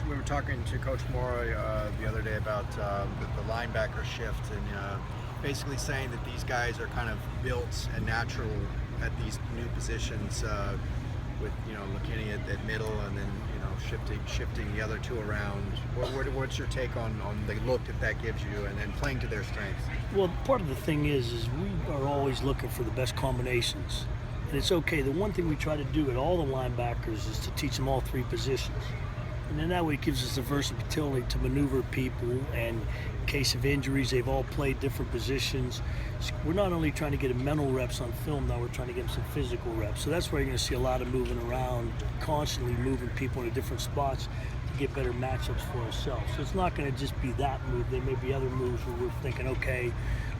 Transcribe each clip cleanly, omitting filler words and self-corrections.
we were talking to Coach Moore the other day about the linebacker shift, and basically saying that these guys are kind of built and natural at these new positions, with McKinney at middle, and then shifting the other two around. What's your take on the look that gives you, and then playing to their strengths? Well, part of the thing is we are always looking for the best combinations. And it's okay. The one thing we try to do at all the linebackers is to teach them all three positions. And then that way it gives us the versatility to maneuver people, and in case of injuries, they've all played different positions. So we're not only trying to get mental reps on film, now we're trying to get them some physical reps. So that's where you're going to see a lot of moving around, constantly moving people into different spots to get better matchups for ourselves. So it's not going to just be that move. There may be other moves where we're thinking, okay,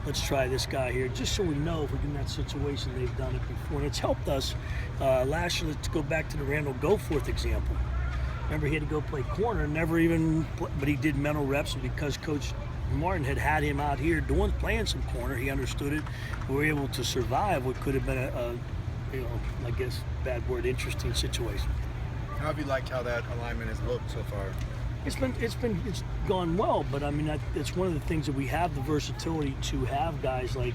let's try this guy here, just so we know if we're in that situation, they've done it before. And it's helped us. Last year, let's go back to the Randall Goforth example. Remember, he had to go play corner, but he did mental reps, and because Coach Martin had him out here playing some corner, he understood it. We were able to survive what could have been I guess, bad word, interesting situation. How have you liked how that alignment has looked so far? It's gone well, but I mean, it's one of the things that we have the versatility to have guys like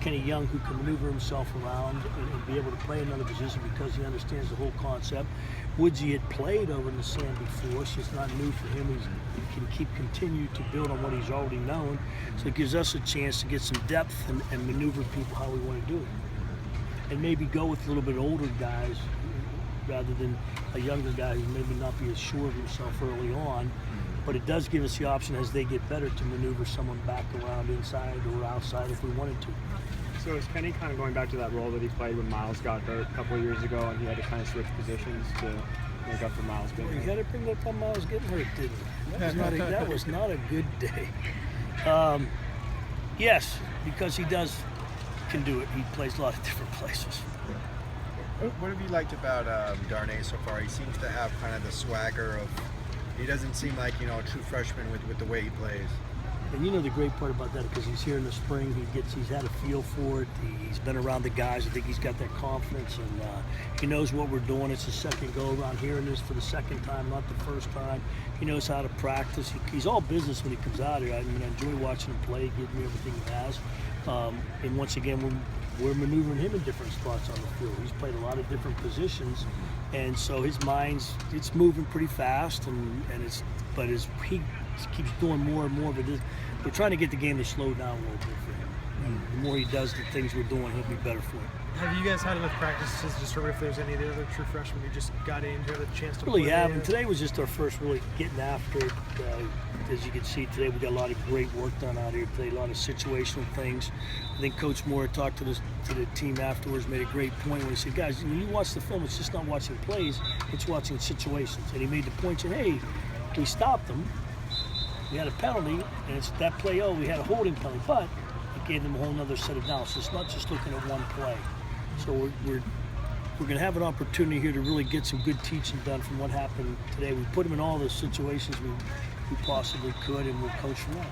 Kenny Young, who can maneuver himself around and be able to play another position because he understands the whole concept. Woodsy had played over in the sand before, so it's not new for him. He can continue to build on what he's already known. So it gives us a chance to get some depth and maneuver people how we want to do it. And maybe go with a little bit older guys rather than a younger guy who maybe not be as sure of himself early on. But it does give us the option as they get better to maneuver someone back around inside or outside if we wanted to. So is Kenny kind of going back to that role that he played when Miles got hurt a couple of years ago, and he had to kind of switch positions to make up for Miles being hurt? He had to bring up on Miles getting hurt, didn't he? That was not a good day. Yes, because he can do it. He plays a lot of different places. What have you liked about Darnay so far? He seems to have kind of the swagger of. He doesn't seem like a true freshman with the way he plays. And the great part about that, because he's here in the spring, he's had a feel for it. He's been around the guys. I think he's got that confidence, and he knows what we're doing. It's his second go around hearing this for the second time, not the first time. He knows how to practice. He's all business when he comes out here. I mean, I enjoy watching him play, giving me everything he has. And once again, we're maneuvering him in different spots on the field. He's played a lot of different positions, and so his it's moving pretty fast, but as he keeps doing more and more of it, we're trying to get the game to slow down a little bit for him. And the more he does the things we're doing, he'll be better for it. Have you guys had enough practices just to if there's any of the other true freshmen who just got in here, the chance to really play? Haven't. Today was just our first really getting after it. As you can see today, we got a lot of great work done out here today, a lot of situational things. I think Coach Moore talked to the team afterwards, made a great point when he said, guys, when you watch the film, it's just not watching plays, it's watching situations. And he made the point, saying, hey, we stopped them. We had a penalty, and it's that play, we had a holding penalty, but it gave them a whole other set of downs. So it's not just looking at one play. So we're going to have an opportunity here to really get some good teaching done from what happened today. We put them in all the situations we possibly could, and we'll coach from that.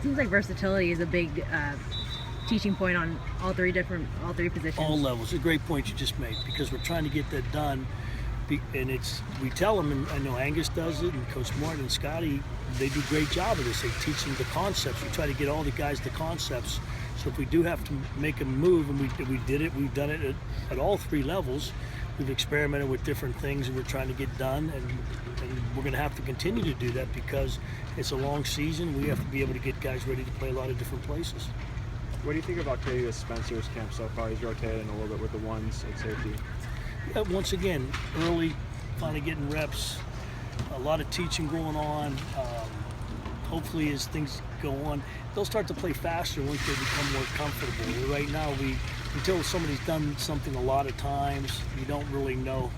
Seems like versatility is a big teaching point on all three positions. All levels. A great point you just made, because we're trying to get that done. And we tell them, and I know Angus does it, and Coach Martin and Scotty, they do a great job of this. They teach them the concepts. We try to get all the guys the concepts. So if we do have to make a move, and we did it, we've done it at all three levels. We've experimented with different things and we're trying to get done, and we're going to have to continue to do that because it's a long season. We have to be able to get guys ready to play a lot of different places. What do you think about Katie Spencer's camp so far? He's rotating a little bit with the ones at safety. Once again, early, finally getting reps, a lot of teaching going on. Hopefully as things go on, they'll start to play faster once they become more comfortable. Right now, until somebody's done something a lot of times, you don't really know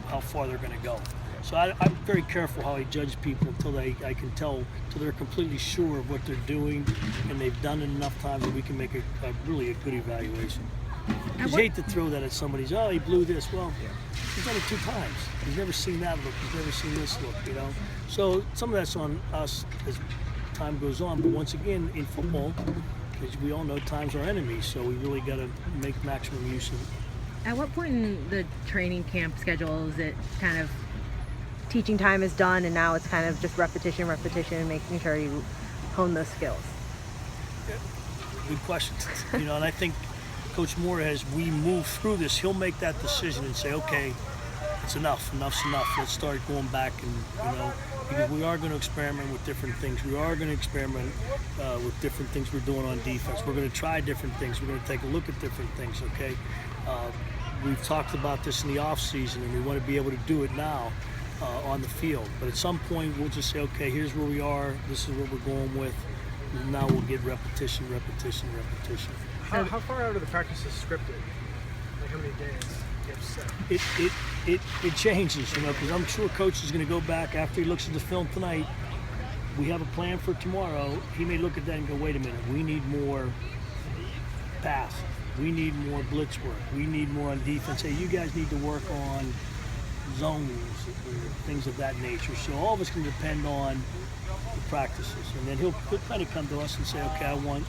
how far they're going to go. So I'm very careful how I judge people until I can tell, until they're completely sure of what they're doing and they've done it enough times that we can make really a good evaluation. You hate to throw that at somebody's, he blew this. Well, he's done it 2 times. He's never seen that look. He's never seen this look, So some of that's on us as time goes on. But once again, in football, as we all know, time's our enemy. So we really got to make maximum use of it. At what point in the training camp schedule is it kind of teaching time is done and now it's kind of just repetition, making sure you hone those skills? Good question. And I think Coach Moore, as we move through this, he'll make that decision and say, okay, it's enough. Enough's enough. Let's start going back and, because we are going to experiment with different things. We are going to experiment with different things we're doing on defense. We're going to try different things. We're going to take a look at different things, okay? We've talked about this in the off season, and we want to be able to do it now on the field. But at some point, we'll just say, okay, here's where we are. This is what we're going with. And now we'll get repetition. How far out of the practice is scripted? Like how many days you have set? It changes, because I'm sure coach is going to go back after he looks at the film tonight. We have a plan for tomorrow. He may look at that and go, wait a minute, we need more pass. We need more blitz work. We need more on defense. Hey, you guys need to work on zones, things of that nature. So all of it's going to depend on the practices. And then he'll kind of come to us and say, okay, I want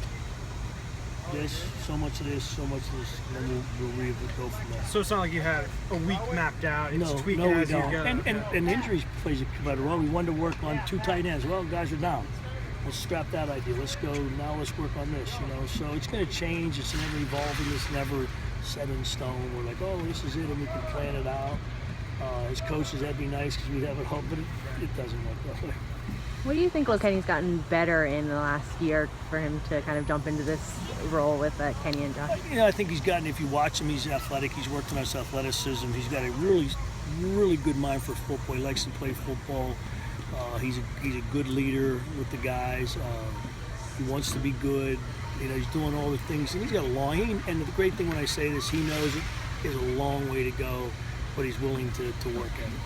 this, so much of this, so much of this, and then we'll go from there. So it's not like you have a week mapped out. It's tweaking we as you don't. go. And injuries plays a vital role. We wanted to work on 2 tight ends. Well, guys are down. Let's scrap that idea. Let's go now. Let's work on this. So it's going to change. It's never evolving. It's never set in stone. We're like, oh, this is it, and we can plan it out. As coaches, that'd be nice because we'd have it hope, but it doesn't work that way. What do you think Kenny's gotten better in the last year for him to kind of jump into this role with Kenny and Josh? I think he's gotten, if you watch him, he's athletic. He's worked on his athleticism. He's got a really, really good mind for football. He likes to play football. He's a good leader with the guys. He wants to be good. He's doing all the things. And he's got and the great thing when I say this, he knows it is a long way to go, but he's willing to work at it.